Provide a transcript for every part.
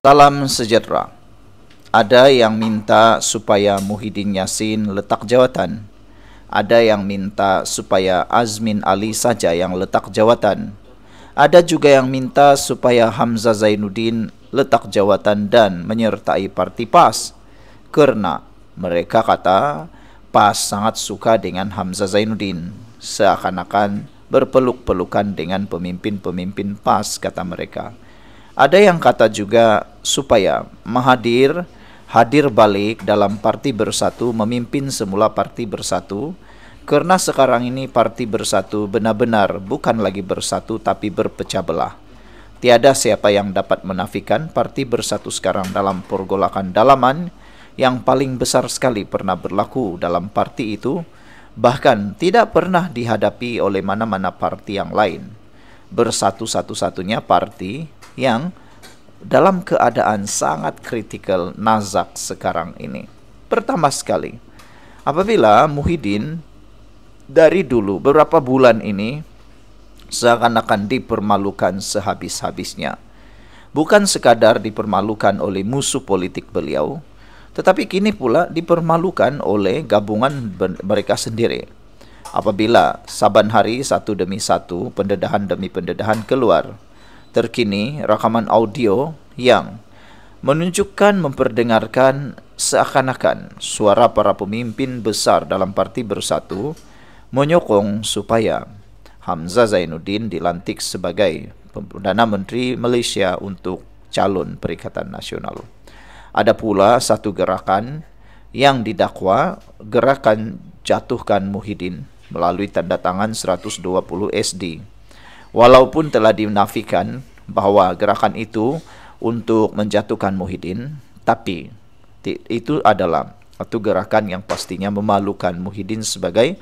Salam sejahtera. Ada yang minta supaya Muhyiddin Yassin letak jawatan. Ada yang minta supaya Azmin Ali saja yang letak jawatan. Ada juga yang minta supaya Hamzah Zainuddin letak jawatan dan menyertai parti PAS. Karena mereka kata PAS sangat suka dengan Hamzah Zainuddin. Seakan-akan berpeluk-pelukan dengan pemimpin-pemimpin PAS, kata mereka. Ada yang kata juga supaya Mahathir hadir balik dalam Parti Bersatu, memimpin semula Parti Bersatu, karena sekarang ini Parti Bersatu benar-benar bukan lagi bersatu tapi berpecah belah. Tiada siapa yang dapat menafikan Parti Bersatu sekarang dalam pergolakan dalaman yang paling besar sekali pernah berlaku dalam parti itu, bahkan tidak pernah dihadapi oleh mana-mana parti yang lain. Bersatu satu-satunya parti yang dalam keadaan sangat kritikal nazak sekarang ini. Pertama sekali, apabila Muhyiddin dari dulu beberapa bulan ini seakan-akan dipermalukan sehabis-habisnya. Bukan sekadar dipermalukan oleh musuh politik beliau, tetapi kini pula dipermalukan oleh gabungan mereka sendiri. Apabila saban hari satu demi satu, pendedahan demi pendedahan keluar. Terkini rakaman audio yang menunjukkan memperdengarkan seakan-akan suara para pemimpin besar dalam Parti Bersatu menyokong supaya Hamzah Zainuddin dilantik sebagai Perdana Menteri Malaysia untuk calon Perikatan Nasional. Ada pula satu gerakan yang didakwa gerakan jatuhkan Muhyiddin melalui tanda tangan 120 SD. Walaupun telah dinafikan bahwa gerakan itu untuk menjatuhkan Muhyiddin, tapi itu adalah satu gerakan yang pastinya memalukan Muhyiddin sebagai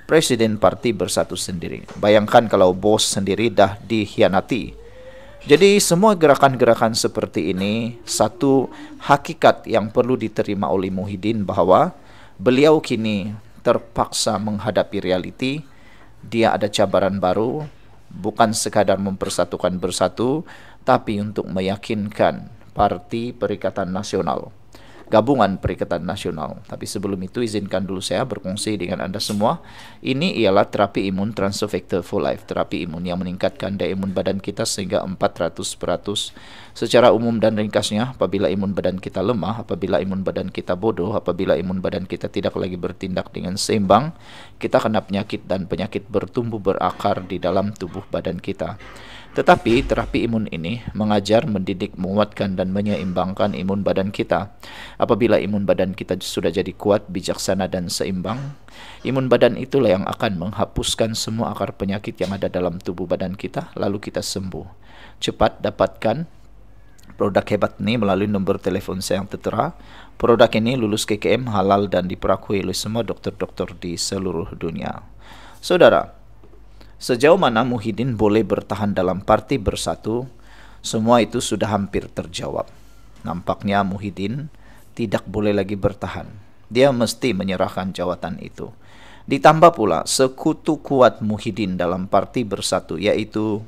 Presiden Parti Bersatu sendiri. Bayangkan kalau bos sendiri dah dikhianati. Jadi semua gerakan-gerakan seperti ini satu hakikat yang perlu diterima oleh Muhyiddin bahwa beliau kini terpaksa menghadapi realiti. Dia ada cabaran baru, bukan sekadar mempersatukan bersatu, tapi untuk meyakinkan Parti Perikatan Nasional, Gabungan Perikatan Nasional. Tapi sebelum itu izinkan dulu saya berkongsi dengan Anda semua. Ini ialah terapi imun Transfer Factor for Life, terapi imun yang meningkatkan daya imun badan kita sehingga 400%. Secara umum dan ringkasnya, apabila imun badan kita lemah, apabila imun badan kita bodoh, apabila imun badan kita tidak lagi bertindak dengan seimbang, kita kena penyakit dan penyakit bertumbuh berakar di dalam tubuh badan kita. Tetapi terapi imun ini mengajar, mendidik, menguatkan dan menyeimbangkan imun badan kita. Apabila imun badan kita sudah jadi kuat, bijaksana dan seimbang, imun badan itulah yang akan menghapuskan semua akar penyakit yang ada dalam tubuh badan kita, lalu kita sembuh. Cepat dapatkan produk hebat ini melalui nombor telefon saya yang tertera. Produk ini lulus KKM, halal dan diperakui oleh semua dokter-dokter di seluruh dunia. Saudara, sejauh mana Muhyiddin boleh bertahan dalam Parti Bersatu, semua itu sudah hampir terjawab. Nampaknya Muhyiddin tidak boleh lagi bertahan. Dia mesti menyerahkan jawatan itu. Ditambah pula sekutu kuat Muhyiddin dalam Parti Bersatu, yaitu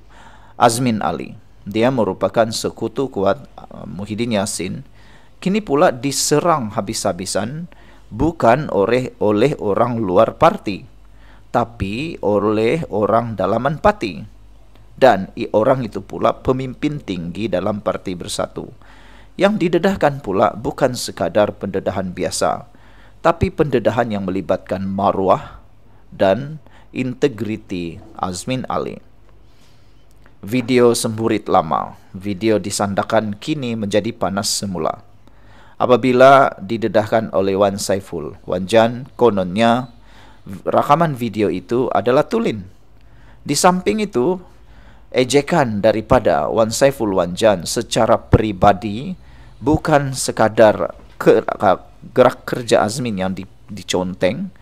Azmin Ali. Dia merupakan sekutu kuat Muhyiddin Yassin. Kini pula diserang habis-habisan bukan oleh orang luar parti, tapi oleh orang dalaman parti. Dan orang itu pula pemimpin tinggi dalam Parti Bersatu. Yang didedahkan pula bukan sekadar pendedahan biasa, tapi pendedahan yang melibatkan maruah dan integriti Azmin Ali. Video semburit lama, video disandakan kini menjadi panas semula. Apabila didedahkan oleh Wan Saiful, Wan Jan, kononnya rakaman video itu adalah tulen. Di samping itu, ejekan daripada Wan Saiful Wan Jan secara pribadi bukan sekadar gerak kerja Azmin yang diconteng,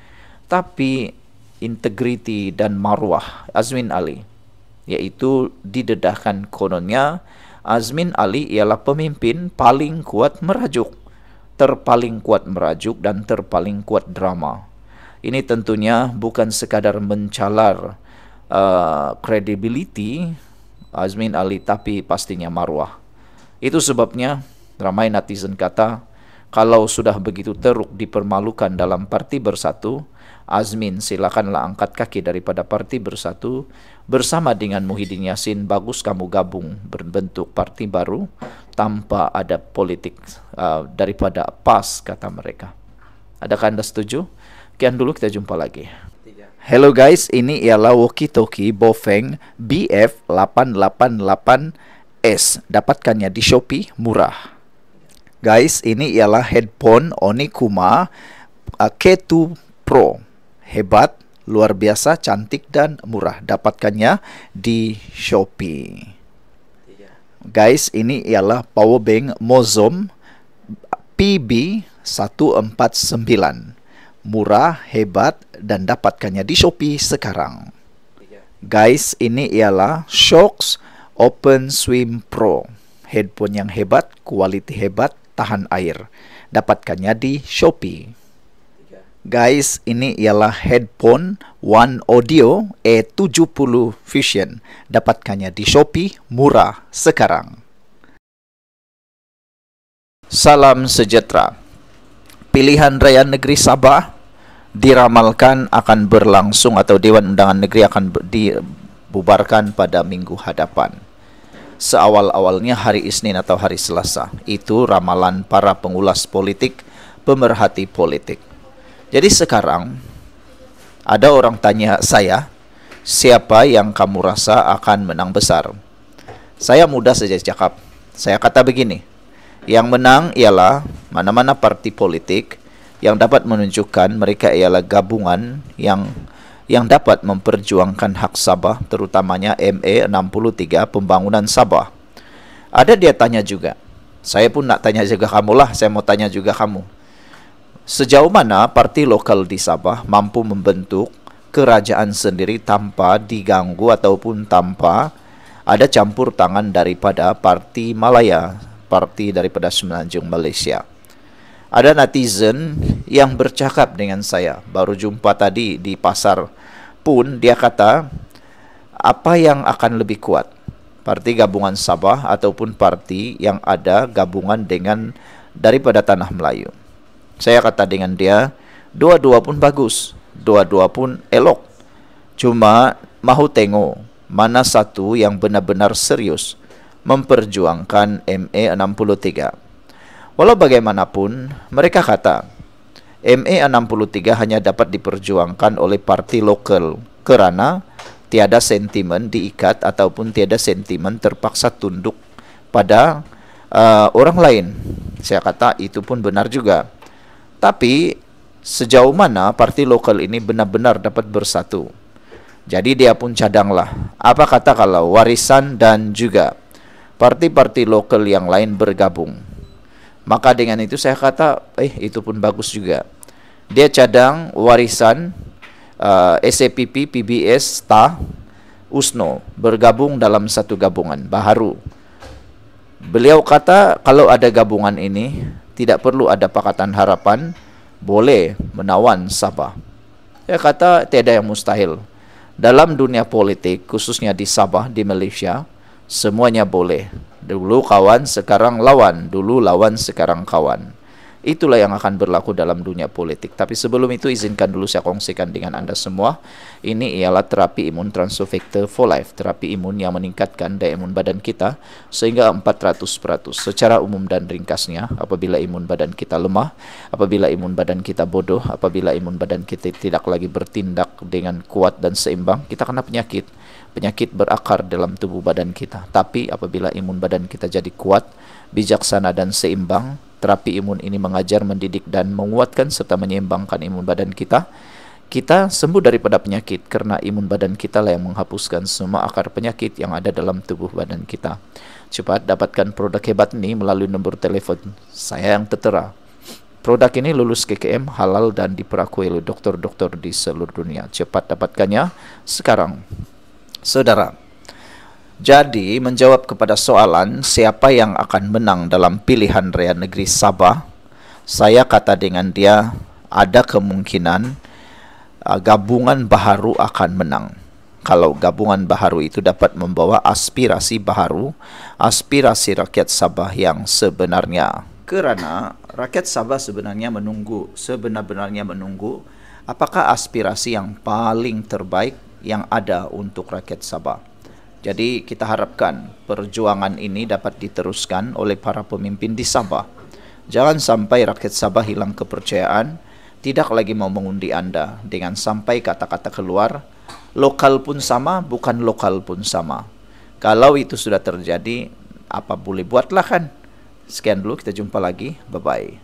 tapi integriti dan maruah Azmin Ali, yaitu didedahkan kononnya Azmin Ali ialah pemimpin paling kuat merajuk, terpaling kuat merajuk dan terpaling kuat drama. Ini tentunya bukan sekadar mencalar credibility Azmin Ali, tapi pastinya marwah. Itu sebabnya Ramai netizen kata, kalau sudah begitu teruk dipermalukan dalam Parti Bersatu, Azmin silakanlah angkat kaki daripada Parti Bersatu bersama dengan Muhyiddin Yassin. Bagus kamu gabung berbentuk parti baru tanpa ada politik daripada PAS, kata mereka. Adakah Anda setuju? Sekian dulu, kita jumpa lagi. Hello guys, ini ialah walkie-talkie Bofeng BF888S. Dapatkannya di Shopee, murah. Guys, ini ialah headphone Onikuma K2 Pro. Hebat, luar biasa, cantik dan murah. Dapatkannya di Shopee. Guys, ini ialah power bank Mozom PB149. Murah, hebat, dan dapatkannya di Shopee sekarang. Guys, ini ialah Shocks Open Swim Pro. Headphone yang hebat, kualiti hebat, tahan air. Dapatkannya di Shopee. Guys, ini ialah headphone One Audio E70 Fusion. Dapatkannya di Shopee, murah sekarang. Salam sejahtera. Pilihan Raya Negeri Sabah diramalkan akan berlangsung atau Dewan Undangan Negeri akan dibubarkan pada minggu hadapan. Seawal-awalnya hari Isnin atau hari Selasa. Itu ramalan para pengulas politik, pemerhati politik. Jadi sekarang ada orang tanya saya, siapa yang kamu rasa akan menang besar? Saya mudah saja cakap. Saya kata begini, yang menang ialah mana-mana parti politik yang dapat menunjukkan mereka ialah gabungan yang dapat memperjuangkan hak Sabah, terutamanya MA63, pembangunan Sabah. Ada dia tanya juga, saya pun nak tanya juga kamu lah, saya mau tanya juga kamu. Sejauh mana parti lokal di Sabah mampu membentuk kerajaan sendiri tanpa diganggu ataupun tanpa ada campur tangan daripada parti Malaya, parti daripada Semenanjung Malaysia. Ada netizen yang bercakap dengan saya, baru jumpa tadi di pasar pun, dia kata, apa yang akan lebih kuat? Parti gabungan Sabah ataupun parti yang ada gabungan dengan daripada Tanah Melayu? Saya kata dengan dia, dua-dua pun bagus, dua-dua pun elok. Cuma mahu tengok mana satu yang benar-benar serius memperjuangkan MA63. Walau bagaimanapun, mereka kata MA63 hanya dapat diperjuangkan oleh parti lokal kerana tiada sentimen diikat ataupun tiada sentimen terpaksa tunduk pada orang lain. Saya kata itu pun benar juga. Tapi sejauh mana parti lokal ini benar-benar dapat bersatu? Jadi dia pun cadanglah. Apa kata kalau Warisan dan juga parti-parti lokal yang lain bergabung? Maka dengan itu saya kata, itu pun bagus juga. Dia cadang Warisan, SAPP, PBS, TA, USNO bergabung dalam satu gabungan baharu. Beliau kata kalau ada gabungan ini tidak perlu ada Pakatan Harapan, boleh menawan Sabah. Dia kata tiada yang mustahil. Dalam dunia politik, khususnya di Sabah, di Malaysia, semuanya boleh. Dulu kawan, sekarang lawan. Dulu lawan, sekarang kawan. Itulah yang akan berlaku dalam dunia politik. Tapi sebelum itu, izinkan dulu saya kongsikan dengan Anda semua. Ini ialah terapi imun Transofector for Life. Terapi imun yang meningkatkan daya imun badan kita sehingga 400%. Secara umum dan ringkasnya, apabila imun badan kita lemah, apabila imun badan kita bodoh, apabila imun badan kita tidak lagi bertindak dengan kuat dan seimbang, kita kena penyakit. Penyakit berakar dalam tubuh badan kita. Tapi apabila imun badan kita jadi kuat, bijaksana dan seimbang, terapi imun ini mengajar, mendidik dan menguatkan serta menyeimbangkan imun badan kita. Kita sembuh daripada penyakit karena imun badan kita lah yang menghapuskan semua akar penyakit yang ada dalam tubuh badan kita. Cepat dapatkan produk hebat ini melalui nombor telefon saya yang tertera. Produk ini lulus KKM, halal dan diperakui oleh dokter-dokter di seluruh dunia. Cepat dapatkannya sekarang. Saudara, jadi menjawab kepada soalan siapa yang akan menang dalam pilihan raya negeri Sabah, saya kata dengan dia ada kemungkinan gabungan baharu akan menang. kalau gabungan baharu itu dapat membawa aspirasi baharu, aspirasi rakyat Sabah yang sebenarnya. Kerana rakyat Sabah sebenarnya menunggu, sebenar-benarnya menunggu apakah aspirasi yang paling terbaik yang ada untuk rakyat Sabah. Jadi kita harapkan perjuangan ini dapat diteruskan oleh para pemimpin di Sabah. Jangan sampai rakyat Sabah hilang kepercayaan, tidak lagi mau mengundi Anda dengan sampai kata-kata keluar, lokal pun sama, bukan lokal pun sama. Kalau itu sudah terjadi, apa boleh buatlah kan. Sekian dulu, kita jumpa lagi. Bye-bye.